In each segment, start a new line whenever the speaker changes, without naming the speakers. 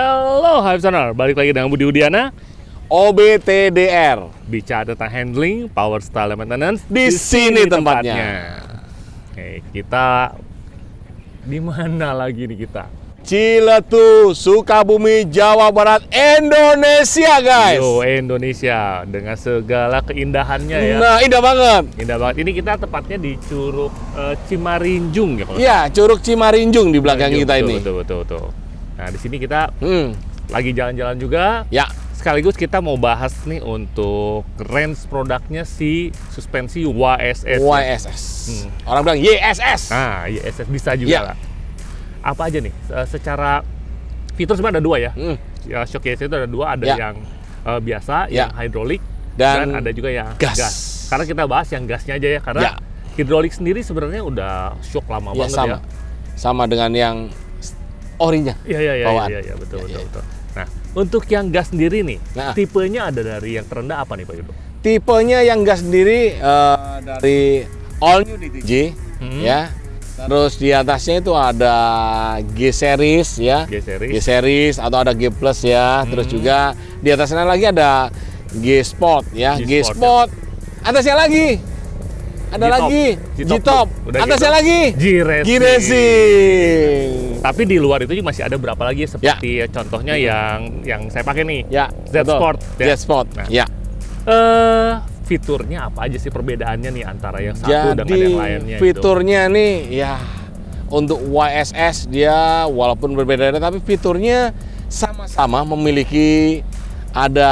Hello Hivesoner, balik lagi dengan Budi Udiana,
OBTDR.
bicara tentang handling, power style dan maintenance.
Di sini tempatnya.
Oke, kita di mana lagi nih kita?
Ciletuh, Sukabumi, Jawa Barat, Indonesia, guys.
Yo, Indonesia dengan segala keindahannya ya.
Nah, indah banget.
Indah banget. Ini kita tepatnya di Curug Cimarinjung ya kalau
Iya, Curug Cimarinjung di belakang kita ini.
Betul. Nah, di sini kita
Hmm.
lagi jalan-jalan juga.
Ya,
Sekaligus kita mau bahas nih untuk range produknya si suspensi YSS.
YSS. Orang bilang YSS.
Nah, YSS bisa juga
Ya.
lah. Apa aja nih? Secara fitur sebenarnya ada dua ya. Ya, shock YSS itu ada dua, ada
Ya.
yang biasa,
Ya.
yang hidrolik,
Dan
dan ada juga yang
gas.
Karena kita bahas yang gasnya aja ya, karena
Ya.
hidrolik sendiri sebenarnya udah shock lama
Ya,
banget
sama.
ya.
Sama dengan yang orinya.
Iya,
Bawaan.
betul.
Ya.
Nah, untuk yang gas sendiri nih,
Nah.
tipenya ada dari yang terendah apa nih Pak Yudo?
Tipenya yang gas sendiri dari all new DTG, ya. Terus di atasnya itu ada G series ya.
G series.
G series atau ada G plus ya. Terus juga di atasnya lagi ada G Sport ya.
G
G Sport. Atasnya lagi ada
G-Top.
lagi
G-Top. Udah
Atasnya
G-Top.
lagi
G-Racing.
G-Racing.
Tapi di luar itu juga masih ada berapa lagi ya, seperti contohnya yang saya pakai nih.
Ya,
Z
betul.
Sport.
Z Sport.
Nah.
Ya.
Fiturnya apa aja sih perbedaannya nih antara yang satu dengan
Jadi
yang lainnya?
fiturnya nih ya untuk YSS dia walaupun berbeda tapi fiturnya sama-sama memiliki ada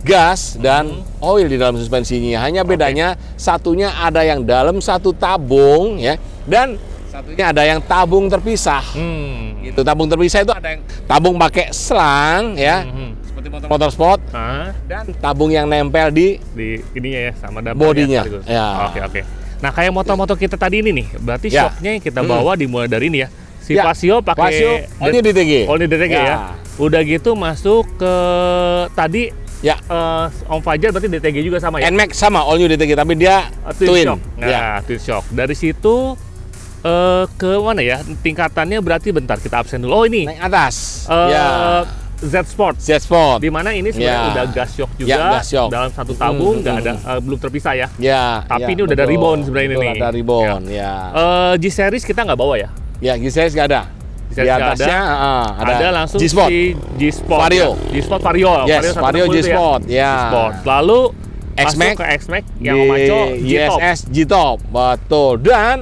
gas dan oil di dalam suspensinya. Hanya bedanya satunya ada yang dalam satu tabung ya dan satunya ada yang tabung terpisah. Gitu. Tabung terpisah itu ada yang tabung pakai selang ya. Seperti motor sport dan tabung yang nempel di
ininya ya sama ada
bodinya.
Ya. Oke. Nah, kayak motor-motor kita tadi ini nih, berarti
Ya.
shocknya yang kita bawa dimulai dari ini ya. Si
Ya.
Pasio pakai
all new DTG.
All new DTG ya. Udah gitu masuk ke tadi
Ya.
Om Fajar berarti DTG juga sama ya?
NMAX sama all new DTG tapi dia twin.
Shock. Nah, twin shock. Dari situ ke mana ya? Tingkatannya berarti bentar kita absen dulu. Oh, ini.
Naik atas.
Z Sport.
Z Sport.
Di mana ini sebenarnya udah gas shock juga
gas shock.
dalam satu tabung, nggak ada belum terpisah ya.
Ya.
Tapi ini udah ada ribbon sebenarnya ini nih.
Ada ribbon, ya.
G series kita nggak bawa ya?
Ya, G-Series nggak ada.
G-Series
Di
nggak
atasnya
ada langsung
G-Sport.
si G Sport.
Vario.
G Sport Vario.
Yes, Vario
160 itu
G-Sport, ya.
G-Sport. Lalu
X-Max.
masuk ke X-Max yang memaco G-Top.
YSS G-Top. Betul. Dan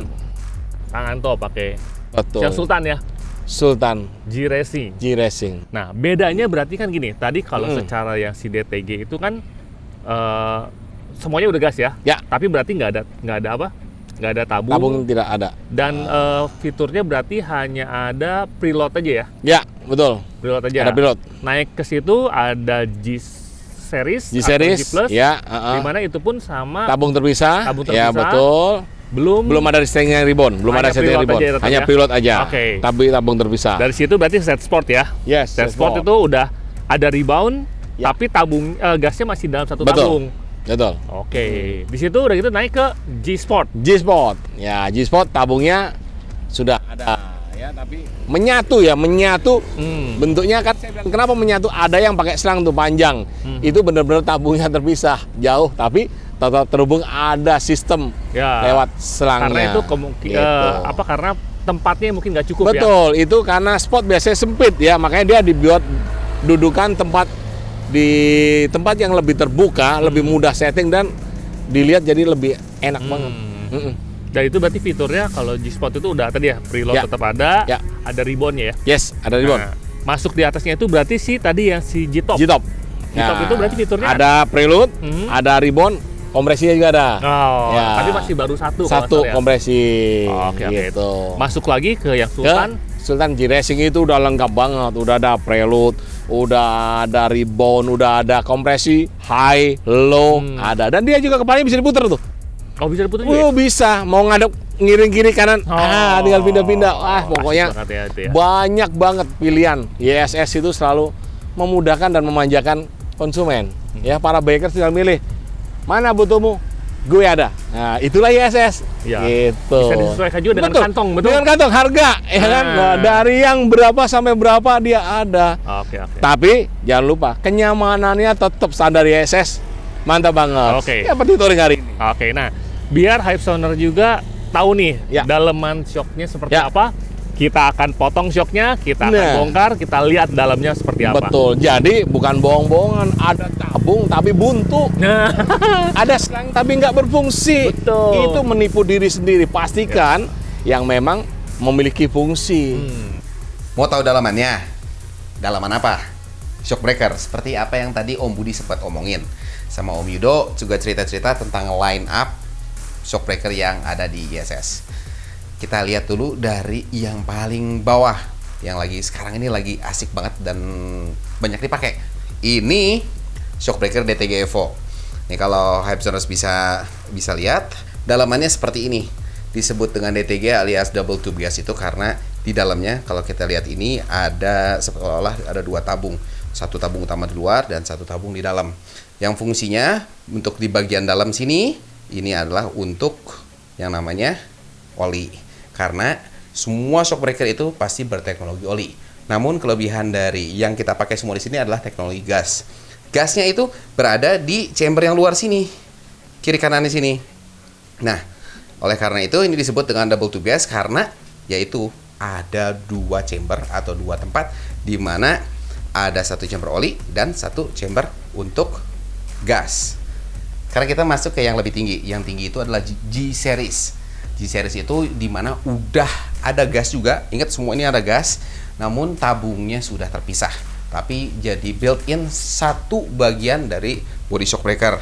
Tangan top pakai.
betul.
Yang Sultan ya.
Sultan
G-Racing.
G-Racing.
Nah, bedanya berarti kan gini. Tadi kalau secara yang si DTG itu kan semuanya udah gas ya.
Ya.
Tapi berarti nggak ada apa? Nggak ada tabung.
Tabung tidak ada.
Dan fiturnya berarti hanya ada preload aja ya.
Ya, betul.
Preload aja.
Ada pilot.
Naik ke situ ada G series,
G-Series.
atau G plus.
Ya,
Di mana itu pun sama
tabung terpisah.
Tabung
Ya,
terpisah.
betul.
belum
Ada settingnya ribbon, belum
Hanya
ada setting
preload
ribbon.
aja ya, tetap
Hanya
ya?
pilot aja.
Oke.
Tapi tabung terpisah.
dari situ berarti Z Sport ya.
Yes,
Z Sport itu udah ada rebound,
Ya.
tapi tabung gasnya masih dalam satu
Betul.
tabung.
Betul.
Oke. Di situ udah gitu naik ke G Sport.
G-Sport. Ya, G-Sport tabungnya sudah ada ya, tapi menyatu. Bentuknya kan saya bilang kenapa menyatu? Ada yang pakai selang tuh panjang. Itu benar-benar tabungnya terpisah jauh tapi tetap terhubung ada sistem
Ya.
lewat selangnya.
Karena itu kemungkinan
Gitu.
karena tempatnya mungkin nggak cukup ya.
Betul, itu karena spot biasanya sempit ya, makanya dia dibuat dudukan tempat di tempat yang lebih terbuka, lebih mudah setting dan dilihat jadi lebih enak banget.
Dan itu berarti fiturnya kalau G Sport itu udah tadi ya preload
Ya.
tetap ada,
Ya.
ada ribbonnya ya.
Yes, ada ribbon.
Nah, masuk di atasnya itu berarti tadi yang si G Top.
G-Top.
G-Top itu berarti fiturnya
ada preload, ada ribbon, kompresinya juga ada.
Oh,
Ya.
tapi masih baru satu. kalau
Satu
nggak salah ya.
kompresi.
Oke.
Gitu.
Masuk lagi ke yang
Ya,
Sultan.
Sultan G-Racing itu udah lengkap banget, udah ada preload, udah ada ribbon, udah ada kompresi high, low, ada. Dan dia juga kepalanya bisa diputar tuh.
Oh, bisa diputar juga ya?
Bisa, mau ngadep ngiring kiri kanan, tinggal pindah-pindah. Pokoknya
asik banget ya itu ya.
banyak banget pilihan. YSS itu selalu memudahkan dan memanjakan konsumen. Ya, para bikers tinggal milih mana butuhmu, gue ada. Nah, itulah ISS.
Ya.
Gitu.
Bisa disesuaikan juga dengan kantong, betul?
Dengan kantong harga, ya kan? Nah, dari yang berapa sampai berapa dia ada.
Oke.
Tapi jangan lupa kenyamanannya tetap standar ISS. Mantap banget.
Oke.
Ya, seperti touring hari ini.
Oke, nah biar Hypesoner juga tahu nih
Ya.
daleman shocknya seperti
Ya.
apa. Kita akan potong shocknya, kita akan
Nah.
bongkar, kita lihat dalamnya seperti apa.
Betul. Jadi bukan bohong-bohongan, ada tabung tapi buntu.
Nah,
Ada selang tapi nggak berfungsi.
Betul.
Itu menipu diri sendiri. Pastikan yang memang memiliki fungsi.
Mau tahu dalamannya? Dalaman apa? Shockbreaker. Seperti apa yang tadi Om Budi sempat omongin. Sama Om Yudo juga cerita-cerita tentang line up shockbreaker yang ada di ISS. Kita lihat dulu dari yang paling bawah, yang lagi sekarang ini lagi asik banget dan banyak dipakai. Ini shockbreaker DTG Evo. Nih kalau Hypesoners bisa lihat, dalamannya seperti ini. Disebut dengan DTG alias double tube gas itu karena di dalamnya kalau kita lihat ini ada seolah-olah ada dua tabung. Satu tabung utama di luar dan satu tabung di dalam. Yang fungsinya untuk di bagian dalam sini ini adalah untuk yang namanya oli. Karena semua shockbreaker itu pasti berteknologi oli. Namun kelebihan dari yang kita pakai semua di sini adalah teknologi gas. Gasnya itu berada di chamber yang luar sini, kiri kanan di sini. Nah, oleh karena itu ini disebut dengan double tube gas karena yaitu ada dua chamber atau dua tempat di mana ada satu chamber oli dan satu chamber untuk gas. Karena kita masuk ke yang lebih tinggi. Yang tinggi itu adalah G-Series. G-Series itu dimana udah ada gas juga. Ingat semua ini ada gas, namun tabungnya sudah terpisah. Tapi jadi built-in satu bagian dari body shockbreaker.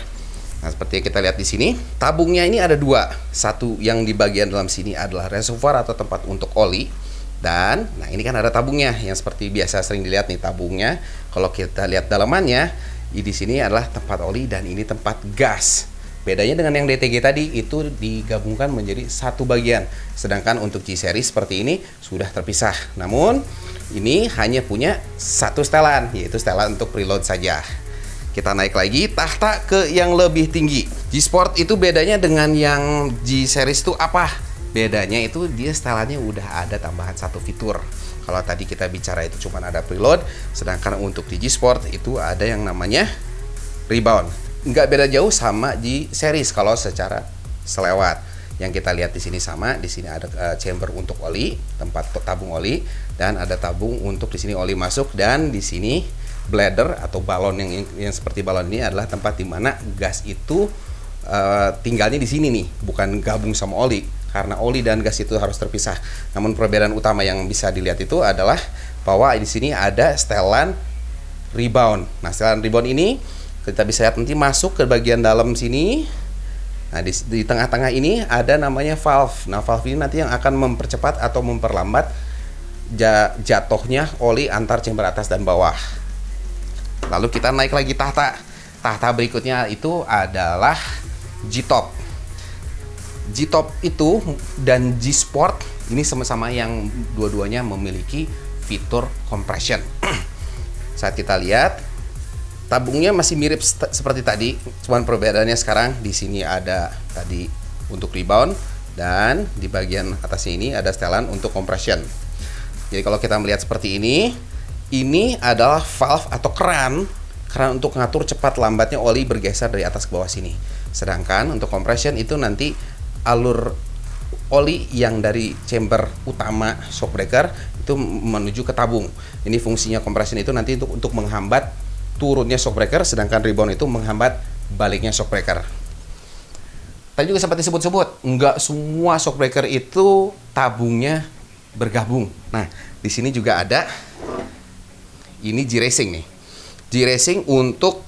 Nah, seperti yang kita lihat di sini, tabungnya ini ada dua. Satu yang di bagian dalam sini adalah reservoir atau tempat untuk oli. Dan, nah ini kan ada tabungnya yang seperti biasa sering dilihat nih tabungnya. Kalau kita lihat dalamannya, di sini adalah tempat oli dan ini tempat gas. Bedanya dengan yang DTG tadi itu digabungkan menjadi satu bagian. Sedangkan untuk G-Series seperti ini sudah terpisah. Namun ini hanya punya satu setelan, yaitu setelan untuk preload saja. Kita naik lagi tahta ke yang lebih tinggi. G-Sport itu bedanya dengan yang G-Series itu apa? Bedanya itu dia setelannya udah ada tambahan satu fitur. Kalau tadi kita bicara itu cuma ada preload, sedangkan untuk di G-Sport itu ada yang namanya rebound. Nggak beda jauh sama G-Series kalau secara selewat. Yang kita lihat di sini sama, di sini ada chamber untuk oli, tempat tabung oli, dan ada tabung untuk di sini oli masuk, dan di sini bladder atau balon yang seperti balon ini adalah tempat di mana gas itu tinggalnya di sini nih, bukan gabung sama oli. Karena oli dan gas itu harus terpisah. Namun perbedaan utama yang bisa dilihat itu adalah bahwa di sini ada setelan rebound. Nah, setelan rebound ini kita bisa lihat nanti masuk ke bagian dalam sini. Nah, di tengah-tengah ini ada namanya valve. Nah, valve ini nanti yang akan mempercepat atau memperlambat jatuhnya oli antar chamber atas dan bawah. Lalu kita naik lagi tahta. Tahta berikutnya itu adalah G-Top. G-Top itu dan G-Sport ini sama-sama yang dua-duanya memiliki fitur compression. Saat kita lihat tabungnya masih mirip seperti tadi, cuman perbedaannya sekarang di sini ada tadi untuk rebound dan di bagian atasnya ini ada setelan untuk compression. Jadi kalau kita melihat seperti ini adalah valve atau keran untuk ngatur cepat lambatnya oli bergeser dari atas ke bawah sini. Sedangkan untuk compression itu nanti alur oli yang dari chamber utama shockbreaker itu menuju ke tabung. Ini fungsinya compression itu nanti untuk menghambat turunnya shockbreaker, sedangkan rebound itu menghambat baliknya shockbreaker. Tadi juga sempat disebut-sebut, nggak semua shockbreaker itu tabungnya bergabung. Nah, di sini juga ada ini G-Racing nih. G-Racing untuk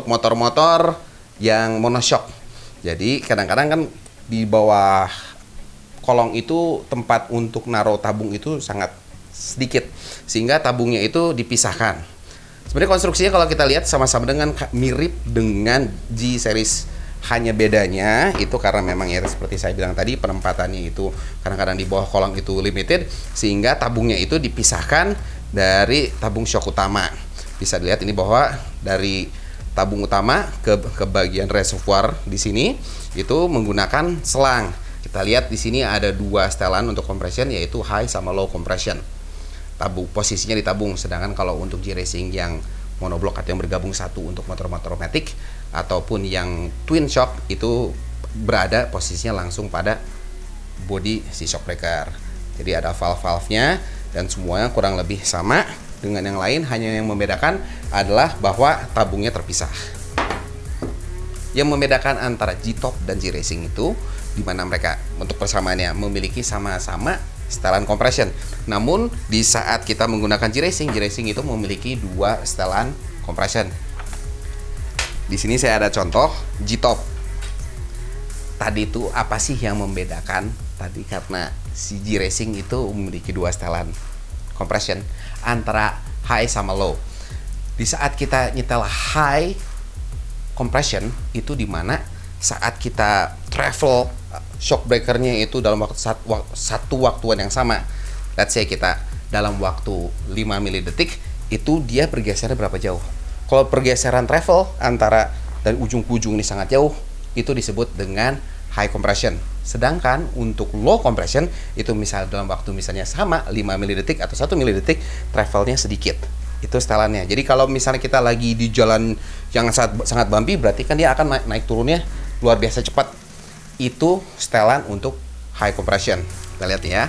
motor-motor yang monoshock. Jadi kadang-kadang kan di bawah kolong itu tempat untuk naruh tabung itu sangat sedikit, sehingga tabungnya itu dipisahkan. Sebenarnya konstruksinya kalau kita lihat sama-sama dengan mirip dengan G-Series, hanya bedanya itu karena memang ya seperti saya bilang tadi, penempatannya itu kadang-kadang di bawah kolong itu limited, sehingga tabungnya itu dipisahkan dari tabung shock utama. Bisa dilihat ini bahwa dari tabung utama ke bagian reservoir di sini itu menggunakan selang. Kita lihat di sini ada dua setelan untuk compression, yaitu high sama low compression. Tabung posisinya di tabung, sedangkan kalau untuk G-Racing yang monoblok atau yang bergabung satu untuk motor-motor matic ataupun yang twin shock itu berada posisinya langsung pada bodi si shockbreaker. Jadi ada valve-valve-nya dan semuanya kurang lebih sama dengan yang lain, hanya yang membedakan adalah bahwa tabungnya terpisah. Yang membedakan antara G-Top dan G-Racing itu di mana mereka untuk persamaannya memiliki sama-sama setelan compression. Namun di saat kita menggunakan G-Racing itu memiliki dua setelan compression. Di sini saya ada contoh G-Top. Tadi itu apa sih yang membedakan? Tadi karena si G-Racing itu memiliki dua setelan compression antara high sama low. Di saat kita nyetel high compression itu dimana saat kita travel shock breakernya itu dalam waktu satu waktuan yang sama. Let's say kita dalam waktu 5 milidetik itu dia bergesernya berapa jauh. Kalau pergeseran travel antara dari ujung ke ujung ini sangat jauh, itu disebut dengan high compression. Sedangkan untuk low compression itu dalam waktu misalnya sama 5 milidetik atau 1 milidetik, travelnya sedikit. Itu setelannya. Jadi kalau misalnya kita lagi di jalan yang sangat bumpy, berarti kan dia akan naik turunnya luar biasa cepat. Itu setelan untuk high compression. Kita lihat ya.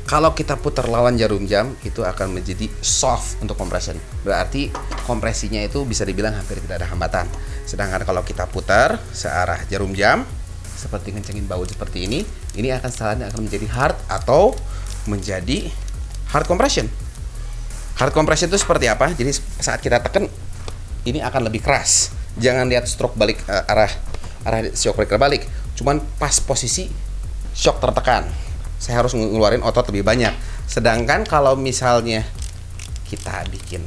Kalau kita putar lawan jarum jam, itu akan menjadi soft untuk compression. Berarti kompresinya itu bisa dibilang hampir tidak ada hambatan. Sedangkan kalau kita putar searah jarum jam, seperti ngencengin baut seperti ini akan setelannya akan menjadi hard atau menjadi hard compression. Hard compression itu seperti apa? Jadi saat kita tekan, ini akan lebih keras. Jangan lihat stroke balik arah shock breaker balik, cuman pas posisi shock tertekan saya harus ngeluarin otot lebih banyak. Sedangkan kalau misalnya kita bikin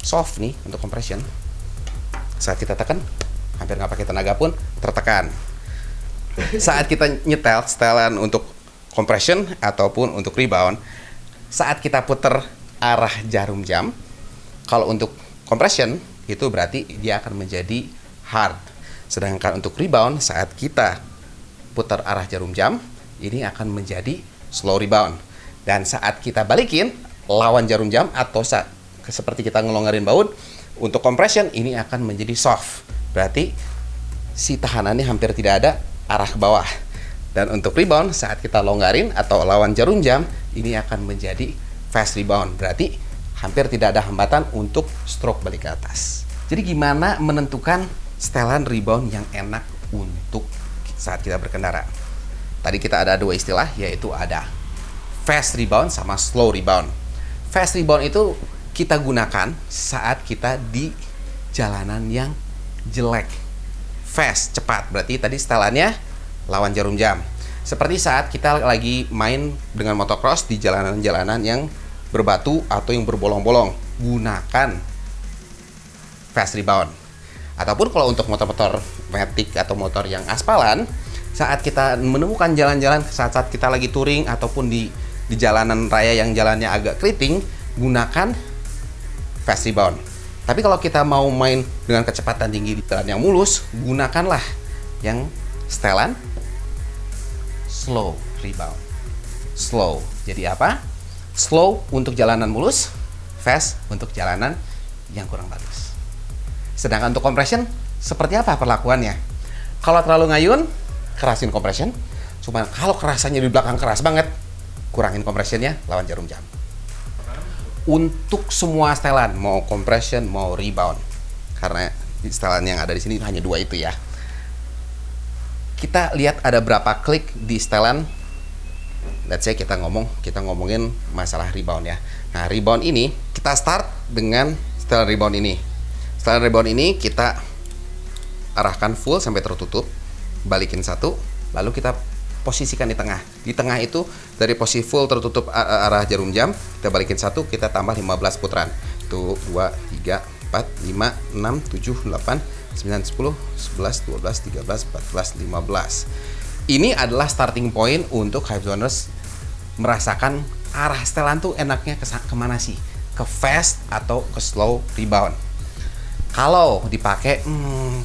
soft nih untuk compression, saat kita tekan hampir nggak pakai tenaga pun tertekan. Saat kita nyetel setelan untuk compression ataupun untuk rebound, saat kita putar arah jarum jam, kalau untuk compression itu berarti dia akan menjadi hard. Sedangkan untuk rebound saat kita putar arah jarum jam, ini akan menjadi slow rebound. Dan saat kita balikin lawan jarum jam atau seperti kita ngelonggarin baut, untuk compression ini akan menjadi soft. Berarti si tahanannya hampir tidak ada arah ke bawah. Dan untuk rebound saat kita longgarin atau lawan jarum jam, ini akan menjadi fast rebound. Berarti hampir tidak ada hambatan untuk stroke balik ke atas. Jadi gimana menentukan setelan rebound yang enak untuk saat kita berkendara? Tadi kita ada dua istilah, yaitu ada fast rebound sama slow rebound. Fast rebound itu kita gunakan saat kita di jalanan yang jelek. Fast, cepat, berarti tadi setelannya lawan jarum jam. Seperti saat kita lagi main dengan motocross di jalanan-jalanan yang berbatu atau yang berbolong-bolong, gunakan fast rebound. Ataupun kalau untuk motor-motor matic atau motor yang aspalan, saat kita menemukan jalan-jalan saat kita lagi touring ataupun di jalanan raya yang jalannya agak keriting, gunakan fast rebound. Tapi kalau kita mau main dengan kecepatan tinggi di jalan yang mulus, gunakanlah yang setelan slow rebound. Slow. Jadi apa? Slow untuk jalanan mulus, fast untuk jalanan yang kurang bagus. Sedangkan untuk compression, seperti apa perlakuannya? Kalau terlalu ngayun, kerasin compression. Cuma kalau kerasannya di belakang keras banget, kurangin compressionnya, lawan jarum jam. Untuk semua setelan, mau compression, mau rebound, karena setelan yang ada di sini hanya dua itu ya. Kita lihat ada berapa klik di setelan. Let's say kita ngomongin masalah rebound ya. Nah, rebound ini kita start dengan setelan rebound ini. Setelan rebound ini kita arahkan full sampai tertutup, balikin satu, lalu kita posisikan di tengah. Di tengah itu dari posisi full tertutup arah jarum jam, kita balikin satu, kita tambah 15 putaran. Itu 2, 3, 4, 5, 6, 7, 8, 9, 10, 11, 12, 13, 14, 15. Ini adalah starting point untuk Hypezoners merasakan arah setelan tuh enaknya kemana sih? Ke fast atau ke slow rebound. Kalau dipakai,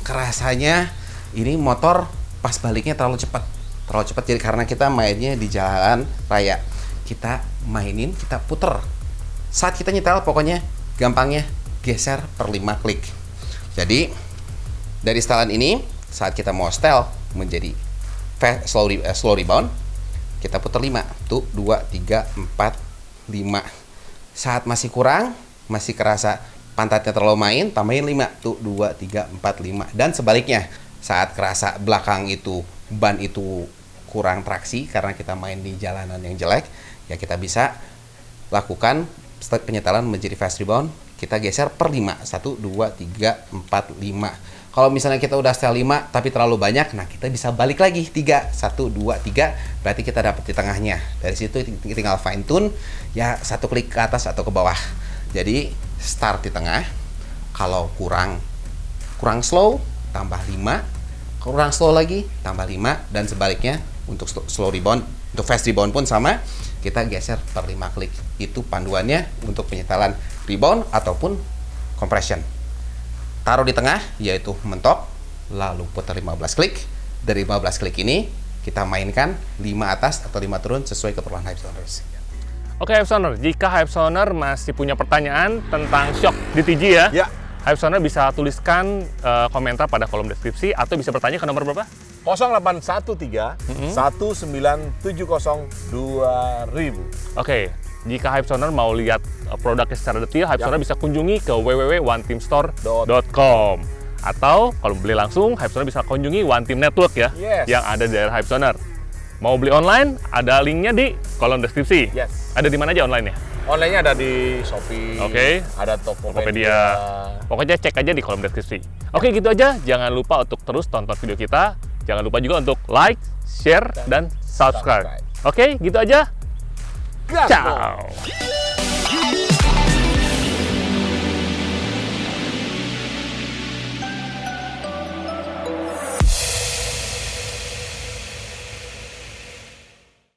kerasanya ini motor pas baliknya terlalu cepat. Terlalu cepat, jadi karena kita mainnya di jalan raya. Kita mainin, kita puter. Saat kita nyetel, pokoknya gampangnya geser per 5 klik. Jadi, dari setelan ini, saat kita mau setel menjadi slow rebound, kita putar 5. Tuh, 2, 3, 4, 5. Saat masih kurang, masih kerasa pantatnya terlalu main, tambahin 5. Tuh, 2, 3, 4, 5. Dan sebaliknya, saat kerasa belakang itu, ban itu kurang traksi karena kita main di jalanan yang jelek, ya kita bisa lakukan penyetelan menjadi fast rebound. Kita geser per 5. 1, 2, 3, 4, 5. Kalau misalnya kita udah setel 5 tapi terlalu banyak, nah kita bisa balik lagi 3. 1, 2, 3. Berarti kita dapat di tengahnya. Dari situ tinggal fine tune ya, 1 klik ke atas atau ke bawah. Jadi start di tengah. Kalau kurang slow tambah 5. Kurang slow lagi tambah 5, dan sebaliknya untuk slow rebound, untuk fast rebound pun sama. Kita geser per 5 klik. Itu panduannya untuk penyetelan rebound ataupun compression. Taruh di tengah, yaitu mentok, lalu putar 15 klik. Dari 15 klik ini, kita mainkan 5 atas atau 5 turun sesuai keperluan Hypesoners.
Oke, Hypesoners, jika Hypesoners masih punya pertanyaan tentang shock DTG ya,
Ya.
Hypesoners bisa tuliskan komentar pada kolom deskripsi atau bisa bertanya ke nomor berapa?
0813 1970 2000.
Oke, jika Hypesoners mau lihat produknya secara detail, Hypesoners bisa kunjungi ke www.oneteamstore.com. Atau kalau beli langsung, Hypesoners bisa kunjungi One Team Network ya,
Yes.
yang ada di daerah Hypesoners. Mau beli online, ada linknya di kolom deskripsi.
Yes.
Ada di mana aja online-nya?
Online-nya ada di Shopee,
Oke.
ada Tokopedia.
Tokopedia. Pokoknya cek aja di kolom deskripsi. Oke, gitu aja. Jangan lupa untuk terus tonton video kita. Jangan lupa juga untuk like, share, dan subscribe. Oke, gitu aja.
Gas,
Ciao.